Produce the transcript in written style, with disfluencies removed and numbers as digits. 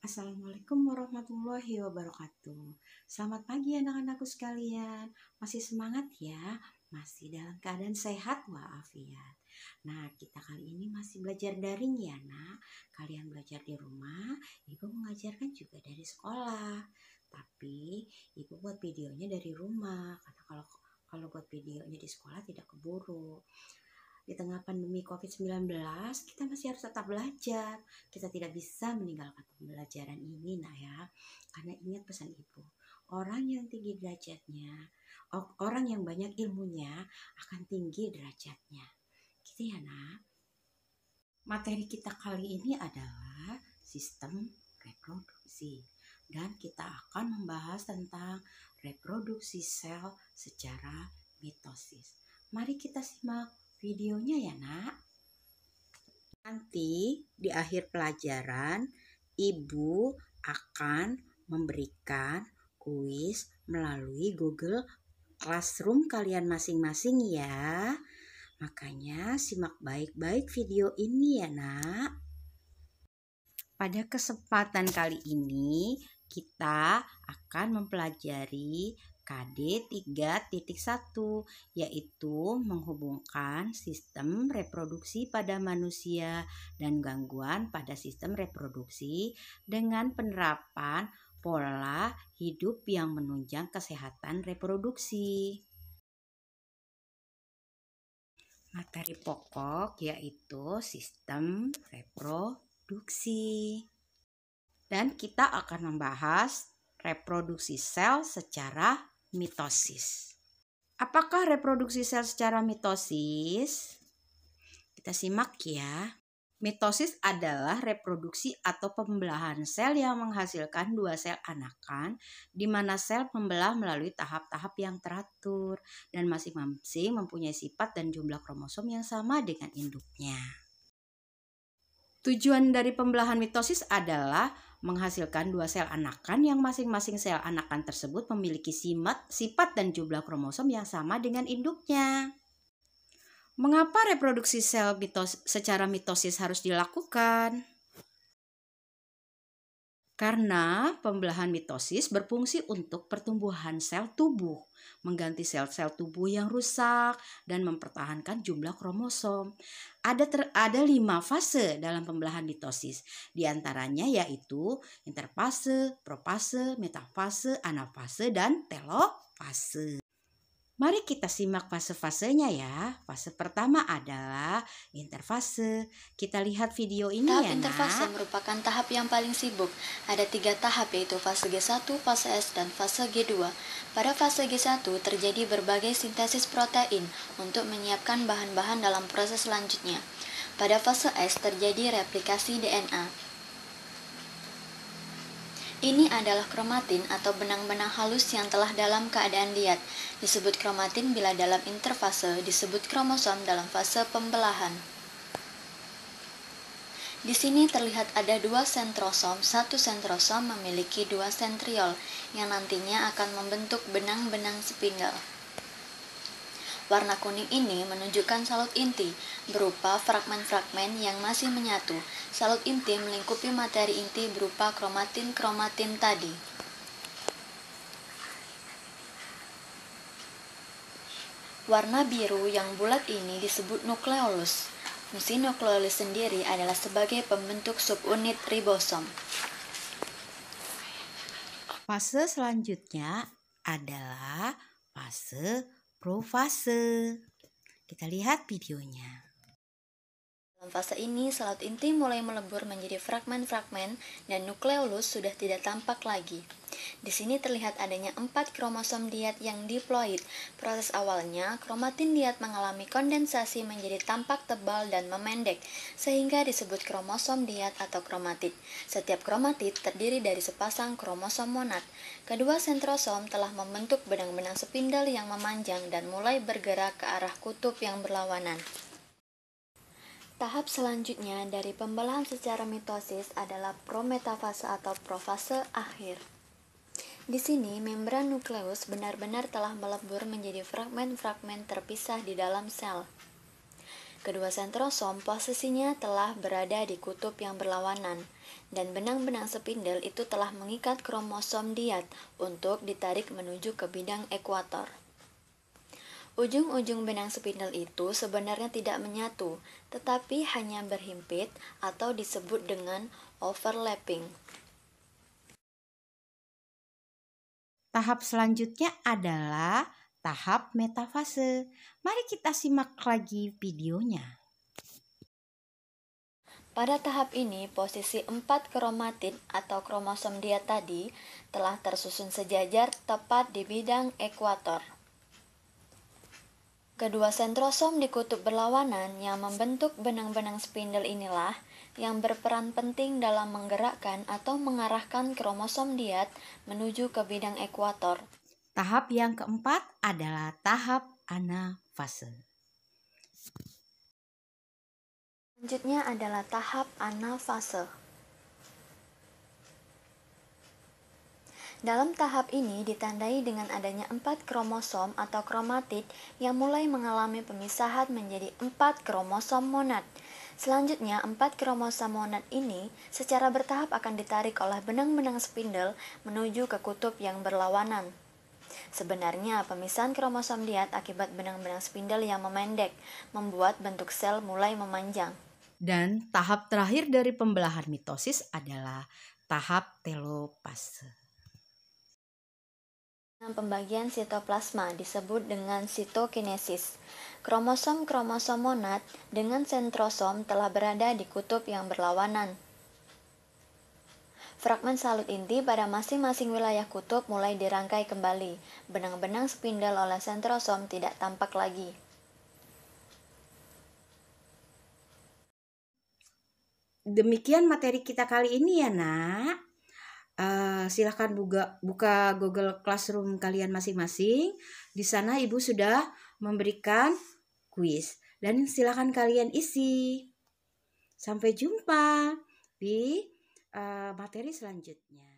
Assalamualaikum warahmatullahi wabarakatuh. Selamat pagi anak-anakku sekalian. Masih semangat ya? Masih dalam keadaan sehat walafiat. Nah, kita kali ini masih belajar daring ya, Nak. Kalian belajar di rumah, Ibu mengajarkan juga dari sekolah. Tapi Ibu buat videonya dari rumah karena kalau buat videonya di sekolah tidak keburu. Di tengah pandemi COVID-19, kita masih harus tetap belajar. Kita tidak bisa meninggalkan pembelajaran ini, nah ya. Karena ingat pesan Ibu, orang yang tinggi derajatnya, orang yang banyak ilmunya akan tinggi derajatnya. Gitu ya, Nak. Materi kita kali ini adalah sistem reproduksi. Dan kita akan membahas tentang reproduksi sel secara mitosis. Mari kita simak videonya ya, Nak. Nanti di akhir pelajaran, Ibu akan memberikan kuis melalui Google Classroom kalian masing-masing ya. Makanya simak baik-baik video ini ya, Nak. Pada kesempatan kali ini, kita akan mempelajari KD 3.1, yaitu menghubungkan sistem reproduksi pada manusia dan gangguan pada sistem reproduksi dengan penerapan pola hidup yang menunjang kesehatan reproduksi. Materi pokok yaitu sistem reproduksi. Dan kita akan membahas reproduksi sel secara mitosis. Apakah reproduksi sel secara mitosis? Kita simak ya. Mitosis adalah reproduksi atau pembelahan sel yang menghasilkan dua sel anakan, di mana sel membelah melalui tahap-tahap yang teratur dan masing-masing mempunyai sifat dan jumlah kromosom yang sama dengan induknya. Tujuan dari pembelahan mitosis adalah menghasilkan dua sel anakan yang masing-masing sel anakan tersebut memiliki sifat dan jumlah kromosom yang sama dengan induknya. Mengapa reproduksi sel secara mitosis harus dilakukan? Karena pembelahan mitosis berfungsi untuk pertumbuhan sel tubuh, mengganti sel-sel tubuh yang rusak, dan mempertahankan jumlah kromosom. Ada 5 fase dalam pembelahan mitosis, di antaranya yaitu interfase, profase, metafase, anafase, dan telofase. Mari kita simak fase-fasenya ya. Fase pertama adalah interfase. Kita lihat video ini Tahap ya, interfase Nak. merupakan tahap yang paling sibuk. Ada 3 tahap yaitu fase G1, fase S, dan fase G2. Pada fase G1 terjadi berbagai sintesis protein untuk menyiapkan bahan-bahan dalam proses selanjutnya. Pada fase S terjadi replikasi DNA. Ini adalah kromatin atau benang-benang halus yang telah dalam keadaan liat. Disebut kromatin bila dalam interfase, disebut kromosom dalam fase pembelahan. Di sini terlihat ada 2 sentrosom. Satu sentrosom memiliki 2 sentriol yang nantinya akan membentuk benang-benang spindle. Warna kuning ini menunjukkan salut inti, berupa fragmen-fragmen yang masih menyatu. Salut inti melingkupi materi inti berupa kromatin-kromatin tadi. Warna biru yang bulat ini disebut nukleolus. Fungsi nukleolus sendiri adalah sebagai pembentuk subunit ribosom. Fase selanjutnya adalah fase profase. Kita lihat videonya. Dalam fase ini, salut inti mulai melebur menjadi fragmen-fragmen dan nukleolus sudah tidak tampak lagi. Di sini terlihat adanya 4 kromosom diat yang diploid. Proses awalnya, kromatin diat mengalami kondensasi menjadi tampak tebal dan memendek, sehingga disebut kromosom diat atau kromatid. Setiap kromatid terdiri dari sepasang kromosom monad. Kedua sentrosom telah membentuk benang-benang spindle yang memanjang dan mulai bergerak ke arah kutub yang berlawanan. Tahap selanjutnya dari pembelahan secara mitosis adalah prometafase atau profase akhir. Di sini, membran nukleus benar-benar telah melebur menjadi fragmen-fragmen terpisah di dalam sel. Kedua sentrosom posisinya telah berada di kutub yang berlawanan, dan benang-benang spindel itu telah mengikat kromosom diat untuk ditarik menuju ke bidang ekuator. Ujung-ujung benang spindel itu sebenarnya tidak menyatu, tetapi hanya berhimpit atau disebut dengan overlapping. Tahap selanjutnya adalah tahap metafase. Mari kita simak lagi videonya. Pada tahap ini, posisi 4 kromatid atau kromosom diat tadi telah tersusun sejajar tepat di bidang ekuator. Kedua sentrosom di kutub berlawanan yang membentuk benang-benang spindel inilah yang berperan penting dalam menggerakkan atau mengarahkan kromosom diat menuju ke bidang ekuator. Tahap yang keempat adalah tahap anafase. Selanjutnya adalah tahap anafase. Dalam tahap ini ditandai dengan adanya 4 kromosom atau kromatid yang mulai mengalami pemisahan menjadi 4 kromosom monad. Selanjutnya, 4 kromosom monad ini secara bertahap akan ditarik oleh benang-benang spindel menuju ke kutub yang berlawanan. Sebenarnya, pemisahan kromosom diat akibat benang-benang spindel yang memendek membuat bentuk sel mulai memanjang. Dan tahap terakhir dari pembelahan mitosis adalah tahap telopase. Pembagian sitoplasma disebut dengan sitokinesis. Kromosom-kromosom monad dengan sentrosom telah berada di kutub yang berlawanan. Fragmen salut inti pada masing-masing wilayah kutub mulai dirangkai kembali. Benang-benang spindel oleh sentrosom tidak tampak lagi. Demikian materi kita kali ini ya nak. Silahkan buka Google Classroom kalian masing-masing. Di sana ibu sudah memberikan kuis dan silahkan kalian isi. Sampai jumpa di materi selanjutnya.